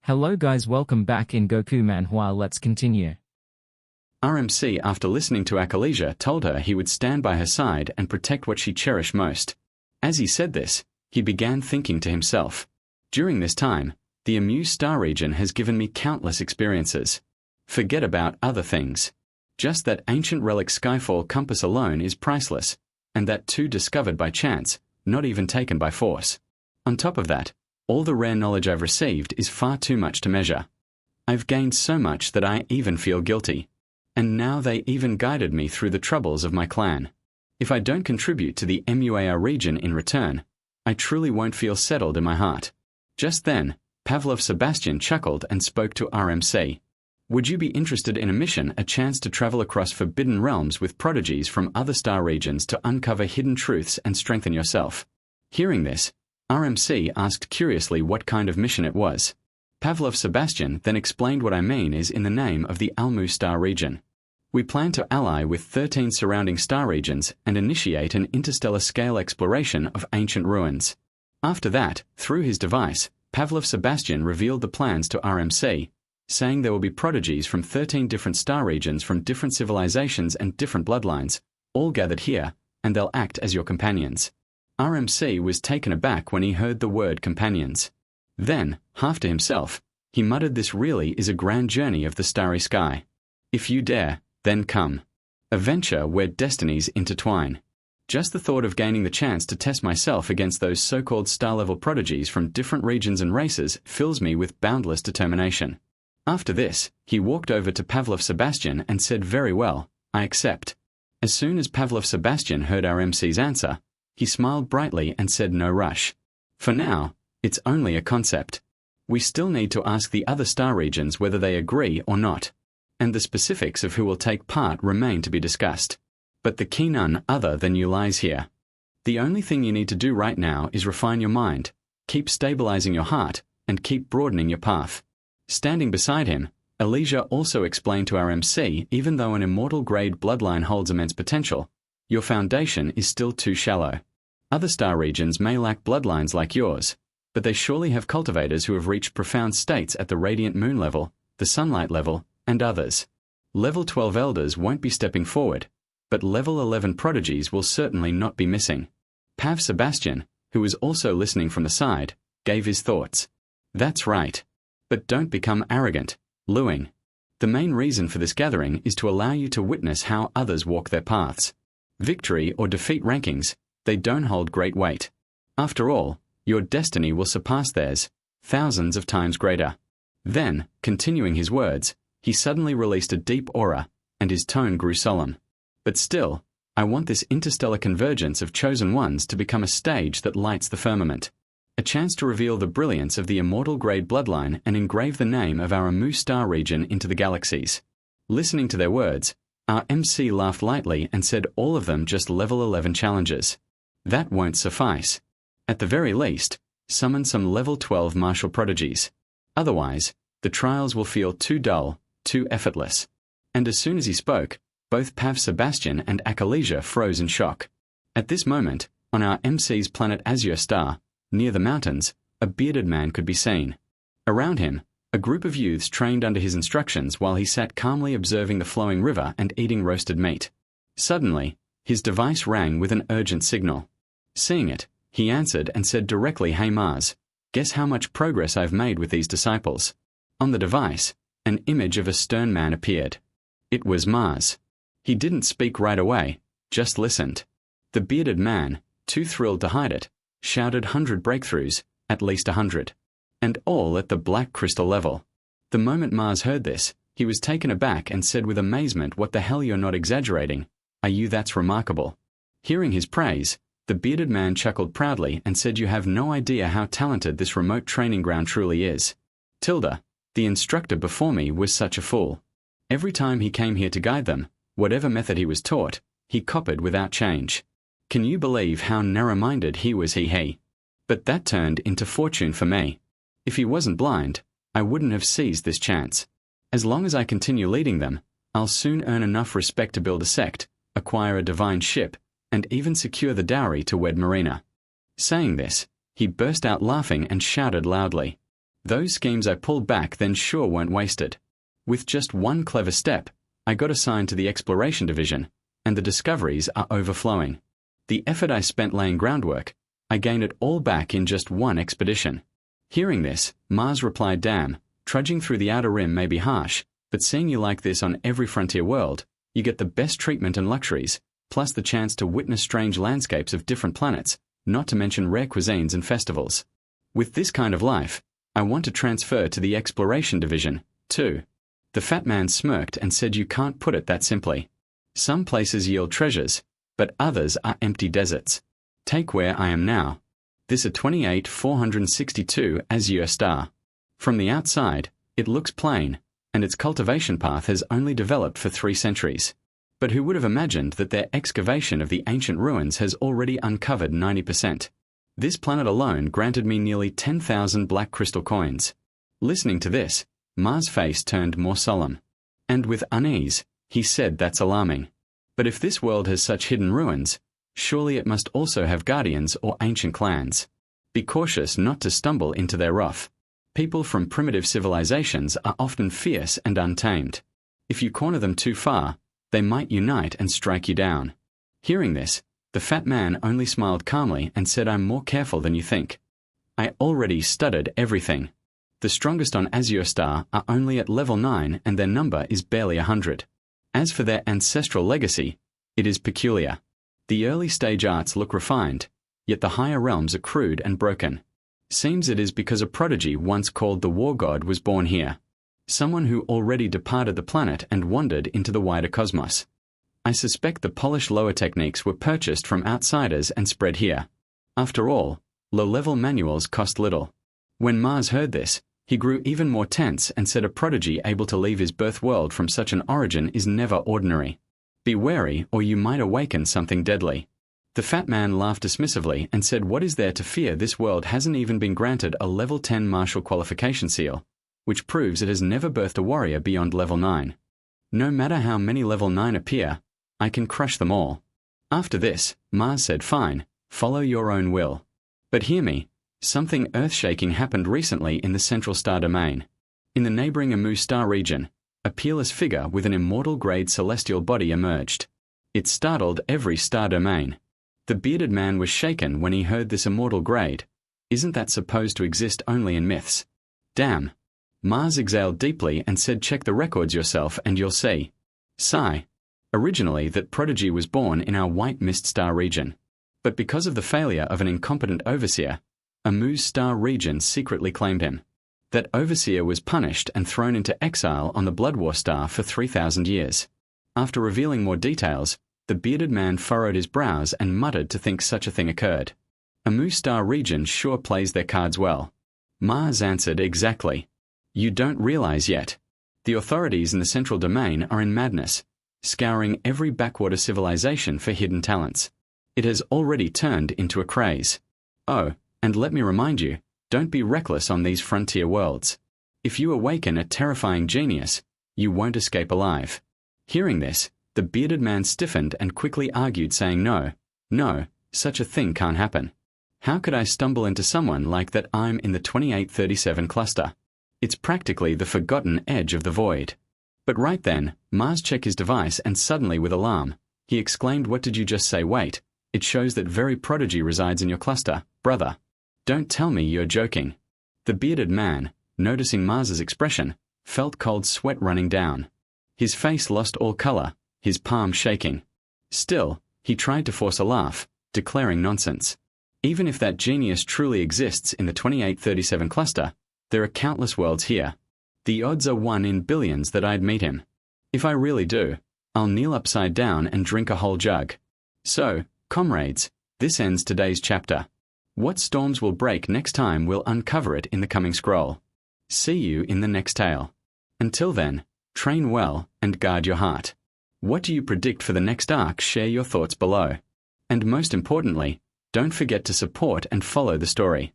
Hello guys, welcome back in Goku Manhwa. Let's continue. RMC, after listening to Akalisia, told her he would stand by her side and protect what she cherished most. As he said this, he began thinking to himself, during this time, the Amu star region has given me countless experiences. Forget about other things. Just that ancient relic Skyfall compass alone is priceless, and that too discovered by chance, not even taken by force. On top of that, all the rare knowledge I've received is far too much to measure. I've gained so much that I even feel guilty. And now they even guided me through the troubles of my clan. If I don't contribute to the MUAR region in return, I truly won't feel settled in my heart. Just then, Pavlov Sebastian chuckled and spoke to RMC. Would you be interested in a mission, a chance to travel across forbidden realms with prodigies from other star regions to uncover hidden truths and strengthen yourself? Hearing this, RMC asked curiously what kind of mission it was. Pavlov Sebastian then explained what I mean is in the name of the Almu star region. We plan to ally with 13 surrounding star regions and initiate an interstellar scale exploration of ancient ruins. After that, through his device, Pavlov Sebastian revealed the plans to RMC, saying there will be prodigies from 13 different star regions from different civilizations and different bloodlines, all gathered here, and they'll act as your companions. RMC was taken aback when he heard the word companions. Then, half to himself, he muttered, this really is a grand journey of the starry sky. If you dare, then come. A venture where destinies intertwine. Just the thought of gaining the chance to test myself against those so-called star-level prodigies from different regions and races fills me with boundless determination. After this, he walked over to Pavlov Sebastian and said, very well, I accept. As soon as Pavlov Sebastian heard RMC's answer, he smiled brightly and said, no rush. For now, it's only a concept. We still need to ask the other star regions whether they agree or not, and the specifics of who will take part remain to be discussed. But the key none other than you lies here. The only thing you need to do right now is refine your mind, keep stabilizing your heart, and keep broadening your path. Standing beside him, Akalisia also explained to RMC, even though an immortal-grade bloodline holds immense potential, your foundation is still too shallow. Other star regions may lack bloodlines like yours, but they surely have cultivators who have reached profound states at the radiant moon level, the sunlight level, and others. Level 12 elders won't be stepping forward, but level 11 prodigies will certainly not be missing. Pav Sebastian, who was also listening from the side, gave his thoughts. That's right. But don't become arrogant, Luing. The main reason for this gathering is to allow you to witness how others walk their paths. Victory or defeat rankings, they don't hold great weight. After all, your destiny will surpass theirs, thousands of times greater. Then, continuing his words, he suddenly released a deep aura, and his tone grew solemn. But still, I want this interstellar convergence of chosen ones to become a stage that lights the firmament. A chance to reveal the brilliance of the immortal-grade bloodline and engrave the name of our Amu star region into the galaxies. Listening to their words, our MC laughed lightly and said all of them just level 11 challenges. That won't suffice. At the very least, summon some level 12 martial prodigies. Otherwise, the trials will feel too dull, too effortless. And as soon as he spoke, both Pav Sebastian and Akalisia froze in shock. At this moment, on our MC's planet Azure Star, near the mountains, a bearded man could be seen. Around him, a group of youths trained under his instructions while he sat calmly observing the flowing river and eating roasted meat. Suddenly, his device rang with an urgent signal. Seeing it, he answered and said directly, hey Mars, guess how much progress I've made with these disciples. On the device, an image of a stern man appeared. It was Mars. He didn't speak right away, just listened. The bearded man, too thrilled to hide it, shouted 100 breakthroughs, at least 100. And all at the black crystal level. The moment Mars heard this, he was taken aback and said with amazement, what the hell, you're not exaggerating, are you? That's remarkable. Hearing his praise, the bearded man chuckled proudly and said, you have no idea how talented this remote training ground truly is. Tilda, the instructor before me, was such a fool. Every time he came here to guide them, whatever method he was taught, he copied without change. Can you believe how narrow-minded he was? He. But that turned into fortune for me. If he wasn't blind, I wouldn't have seized this chance. As long as I continue leading them, I'll soon earn enough respect to build a sect, acquire a divine ship, and even secure the dowry to wed Marina. Saying this, he burst out laughing and shouted loudly. Those schemes I pulled back then sure weren't wasted. With just one clever step, I got assigned to the Exploration Division, and the discoveries are overflowing. The effort I spent laying groundwork, I gained it all back in just one expedition. Hearing this, Mars replied, "Damn, trudging through the outer rim may be harsh, but seeing you like this on every frontier world, you get the best treatment and luxuries, plus the chance to witness strange landscapes of different planets, not to mention rare cuisines and festivals. With this kind of life, I want to transfer to the Exploration Division, too." The fat man smirked and said, "You can't put it that simply. Some places yield treasures, but others are empty deserts. Take where I am now. This a 28,462 Azure star. From the outside, it looks plain, and its cultivation path has only developed for 3 centuries. But who would have imagined that their excavation of the ancient ruins has already uncovered 90%? This planet alone granted me nearly 10,000 black crystal coins." Listening to this, Mars' face turned more solemn. And with unease, he said, "That's alarming. But if this world has such hidden ruins, surely it must also have guardians or ancient clans. Be cautious not to stumble into their wrath. People from primitive civilizations are often fierce and untamed. If you corner them too far, they might unite and strike you down." Hearing this, the fat man only smiled calmly and said, "I'm more careful than you think. I already studied everything. The strongest on Azure Star are only at level 9 and their number is barely 100. As for their ancestral legacy, it is peculiar. The early stage arts look refined, yet the higher realms are crude and broken. Seems it is because a prodigy once called the War God was born here. Someone who already departed the planet and wandered into the wider cosmos. I suspect the polished lower techniques were purchased from outsiders and spread here. After all, low-level manuals cost little." When Mars heard this, he grew even more tense and said, "A prodigy able to leave his birth world from such an origin is never ordinary. Be wary or you might awaken something deadly." The fat man laughed dismissively and said, "What is there to fear? This world hasn't even been granted a level 10 martial qualification seal, which proves it has never birthed a warrior beyond level 9. No matter how many level 9 appear, I can crush them all." After this, Mars said, "Fine, follow your own will. But hear me, something earth-shaking happened recently in the Central Star Domain. In the neighboring Amu star region, a peerless figure with an immortal-grade celestial body emerged. It startled every star domain. The bearded man was shaken when he heard this immortal grade. Isn't that supposed to exist only in myths? Damn." Mars exhaled deeply and said, "Check the records yourself and you'll see." Sigh. Originally, that prodigy was born in our White Mist star region. But because of the failure of an incompetent overseer, Amu's star region secretly claimed him. That overseer was punished and thrown into exile on the Blood War star for 3,000 years. After revealing more details, the bearded man furrowed his brows and muttered to think such a thing occurred. Amu star region sure plays their cards well. Mars answered, "Exactly. You don't realize yet. The authorities in the Central Domain are in madness, scouring every backwater civilization for hidden talents. It has already turned into a craze. Oh, and let me remind you, don't be reckless on these frontier worlds. If you awaken a terrifying genius, you won't escape alive." Hearing this, the bearded man stiffened and quickly argued, saying, No, such a thing can't happen. How could I stumble into someone like that? I'm in the 2837 cluster. It's practically the forgotten edge of the void." But right then, Mars checked his device and suddenly with alarm, he exclaimed, "What did you just say? Wait, it shows that very prodigy resides in your cluster, brother. Don't tell me you're joking." The bearded man, noticing Mars's expression, felt cold sweat running down. His face lost all color, his palm shaking. Still, he tried to force a laugh, declaring nonsense. Even if that genius truly exists in the 2837 cluster, there are countless worlds here. The odds are 1 in billions that I'd meet him. If I really do, I'll kneel upside down and drink a whole jug. So, comrades, this ends today's chapter. What storms will break next time we'll uncover it in the coming scroll. See you in the next tale. Until then, train well and guard your heart. What do you predict for the next arc? Share your thoughts below. And most importantly, don't forget to support and follow the story.